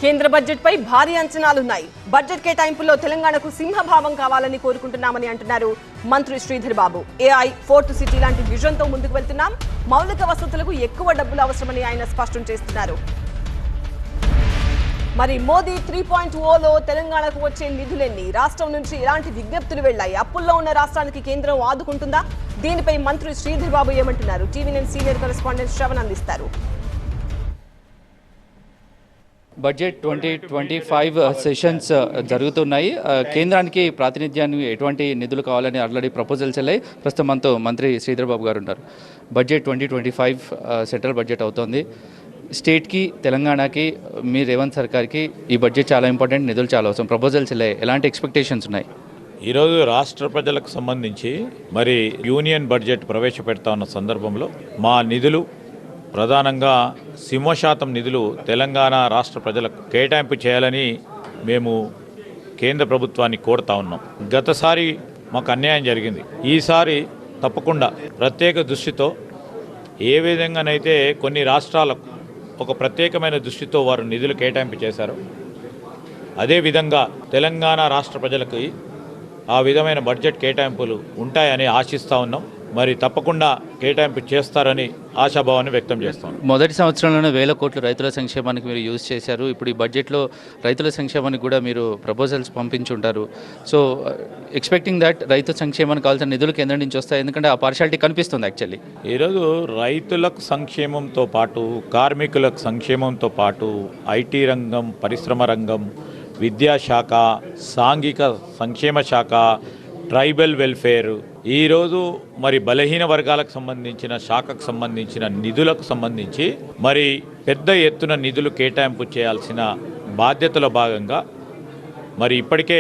కేంద్ర బడ్జెట్ పై భారీ అంచనాలున్నాయి. బడ్జెట్ కేటాయింపుల్లో తెలంగాణకు సింహభావం కావాలని కోరుకుంటున్నామని అంటున్నారు మంత్రి Sridhar Babu. AI fourth city లాంటి విజన్ తో ముందుకు వెళ్తున్నాం. మౌలిక వసతులకు ఎక్కువ డబ్బులు అవసరమని ఆయన స్పష్టం చేస్తున్నారు. మరి మోదీ 3.0లో తెలంగాణకు వచ్చే నిధులెన్ని, రాష్ట్రం నుంచి ఎలాంటి విజ్ఞప్తులు వెళ్లాయి, అప్పుల్లో ఉన్న రాష్ట్రానికి కేంద్రం ఆదుకుంటుందా? దీనిపై మంత్రి శ్రీధర్ బాబు ఏమంటున్నారు? TV9 సీనియర్ కరెస్పాండెంట్ శ్రవణ్ అందిస్తారు. బడ్జెట్ 2025 సెషన్స్ జరుగుతున్నాయి. కేంద్రానికి ప్రాతినిధ్యాన్ని ఎటువంటి నిధులు కావాలని ఆల్రెడీ ప్రపోజల్స్ వెళ్ళాయి. ప్రస్తుతం మనతో మంత్రి శ్రీధర్ బాబు గారు ఉన్నారు. బడ్జెట్ 2025 సెంట్రల్ బడ్జెట్ అవుతోంది. స్టేట్కి, తెలంగాణకి, మీ రేవంత్ సర్కార్కి ఈ బడ్జెట్ చాలా ఇంపార్టెంట్, నిధులు చాలా అవసరం. ప్రపోజల్స్ వెళ్ళాయి. ఎలాంటి ఎక్స్పెక్టేషన్స్ ఉన్నాయి? ఈరోజు రాష్ట్ర ప్రజలకు సంబంధించి మరి యూనియన్ బడ్జెట్ ప్రవేశపెడతా ఉన్న సందర్భంలో మా నిధులు ప్రధానంగా సింహశాతం నిధులు తెలంగాణ రాష్ట్ర ప్రజలకు కేటాయింపు చేయాలని మేము కేంద్ర ప్రభుత్వాన్ని కోరుతా ఉన్నాం. గతసారి మాకు అన్యాయం జరిగింది. ఈసారి తప్పకుండా ప్రత్యేక దృష్టితో ఏ విధంగానైతే కొన్ని రాష్ట్రాలకు ఒక ప్రత్యేకమైన దృష్టితో వారు నిధులు కేటాయింపు చేశారు, అదేవిధంగా తెలంగాణ రాష్ట్ర ప్రజలకు ఆ విధమైన బడ్జెట్ కేటాయింపులు ఉంటాయని ఆశిస్తూ ఉన్నాం. మరి తప్పకుండా కేటాయింపు చేస్తారని ఆశాభావాన్ని వ్యక్తం చేస్తాం. మొదటి సంవత్సరంలోనే 1000 కోట్లు రైతుల సంక్షేమానికి మీరు యూజ్ చేశారు. ఇప్పుడు ఈ బడ్జెట్లో రైతుల సంక్షేమానికి కూడా మీరు ప్రపోజల్స్ పంపించుంటారు. సో ఎక్స్పెక్టింగ్ దట్ రైతు సంక్షేమానికి కావాల్సిన నిధులు కేంద్రం నుంచి వస్తాయి, ఎందుకంటే ఆ పార్షాలిటీ కనిపిస్తుంది. యాక్చువల్లీ ఈరోజు రైతులకు సంక్షేమంతో పాటు, కార్మికులకు సంక్షేమంతో పాటు, IT రంగం, పరిశ్రమ రంగం, విద్యాశాఖ, సాంఘిక సంక్షేమ శాఖ, ట్రైబల్ వెల్ఫేర్, ఈరోజు మరి బలహీన వర్గాలకు సంబంధించిన శాఖకు సంబంధించిన నిధులకు సంబంధించి మరి పెద్ద ఎత్తున నిధులు కేటాయింపు చేయాల్సిన బాధ్యతలో భాగంగా మరి ఇప్పటికే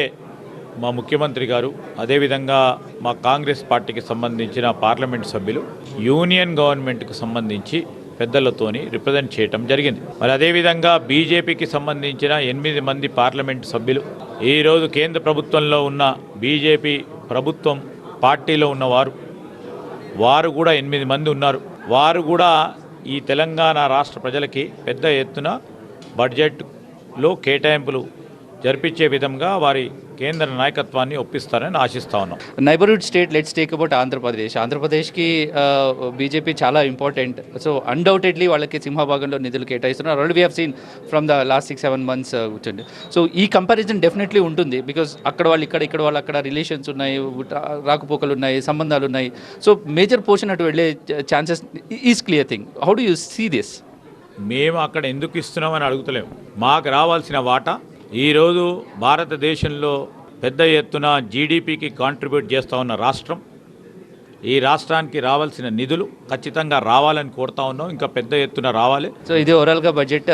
మా ముఖ్యమంత్రి గారు, అదేవిధంగా మా కాంగ్రెస్ పార్టీకి సంబంధించిన పార్లమెంట్ సభ్యులు యూనియన్ గవర్నమెంట్కు సంబంధించి పెద్దలతోని రిప్రజెంట్ చేయటం జరిగింది. మరి అదేవిధంగా బీజేపీకి సంబంధించిన 8 మంది పార్లమెంట్ సభ్యులు, ఈరోజు కేంద్ర ప్రభుత్వంలో ఉన్న బీజేపీ ప్రభుత్వం పార్టీలో ఉన్నవారు, వారు కూడా 8 మంది ఉన్నారు. వారు కూడా ఈ తెలంగాణ రాష్ట్ర ప్రజలకి పెద్ద ఎత్తున బడ్జెట్లో కేటాయింపులు జరిపించే విధంగా వారి కేంద్ర నాయకత్వాన్ని ఒప్పిస్తారని ఆశిస్తా ఉన్నాం. Neighbourhood state, let's take about ఆంధ్రప్రదేశ్కి బీజేపీ చాలా ఇంపార్టెంట్. సో అన్డౌటెడ్లీ వాళ్ళకి సింహభాగంలో నిధులు కేటాయిస్తున్నారు. Already we have seen from the last 6-7 months కూర్చోండి. సో ఈ కంపారిజన్ డెఫినెట్లీ ఉంటుంది. బికాస్ అక్కడ వాళ్ళు ఇక్కడ వాళ్ళు అక్కడ రిలేషన్స్ ఉన్నాయి, రాకపోకలు ఉన్నాయి, సంబంధాలు ఉన్నాయి. సో మేజర్ పోర్షన్ అటు వెళ్ళే chances is clear thing. How do you see this? మేము అక్కడ ఎందుకు ఇస్తున్నామని అడుగుతలేము. మాకు రావాల్సిన వాటా ఈరోజు భారతదేశంలో పెద్ద ఎత్తున జీడిపికి కాంట్రిబ్యూట్ చేస్తూ ఉన్న రాష్ట్రం, ఈ రాష్ట్రానికి రావాల్సిన నిధులు ఖచ్చితంగా రావాలని కోరుతా ఉన్నాం. ఇంకా పెద్ద ఎత్తున రావాలి. సో ఇది ఓవరాల్గా బడ్జెట్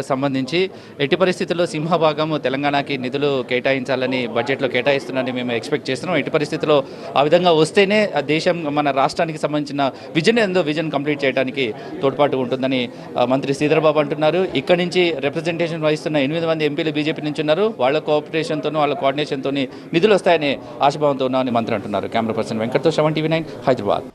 సంబంధించి ఎట్టి పరిస్థితుల్లో సింహభాగం తెలంగాణకి నిధులు కేటాయించాలని బడ్జెట్లో కేటాయిస్తున్నారని మేము ఎక్స్పెక్ట్ చేస్తున్నాం. ఎట్టి పరిస్థితుల్లో ఆ విధంగా వస్తేనే దేశం, మన రాష్ట్రానికి సంబంధించిన విజన్ కంప్లీట్ చేయడానికి తోడ్పాటు ఉంటుందని మంత్రి శ్రీధర్ బాబు అంటున్నారు. ఇక్కడి నుంచి రిప్రజెంటేషన్ వహిస్తున్న 8 మంది ఎంపీలు బీజేపీ నుంచి ఉన్నారు. వాళ్ళ కోఆపరేషన్తోనూ వాళ్ళ కోఆర్డినేషన్తో నిధులు వస్తాయని ఆశాభావంతో ఉన్నామని మంత్రి అంటున్నారు. కెమెరా పర్సన్ వెంకట్తో శ్రవణ్, TV9 హైదరాబాద్.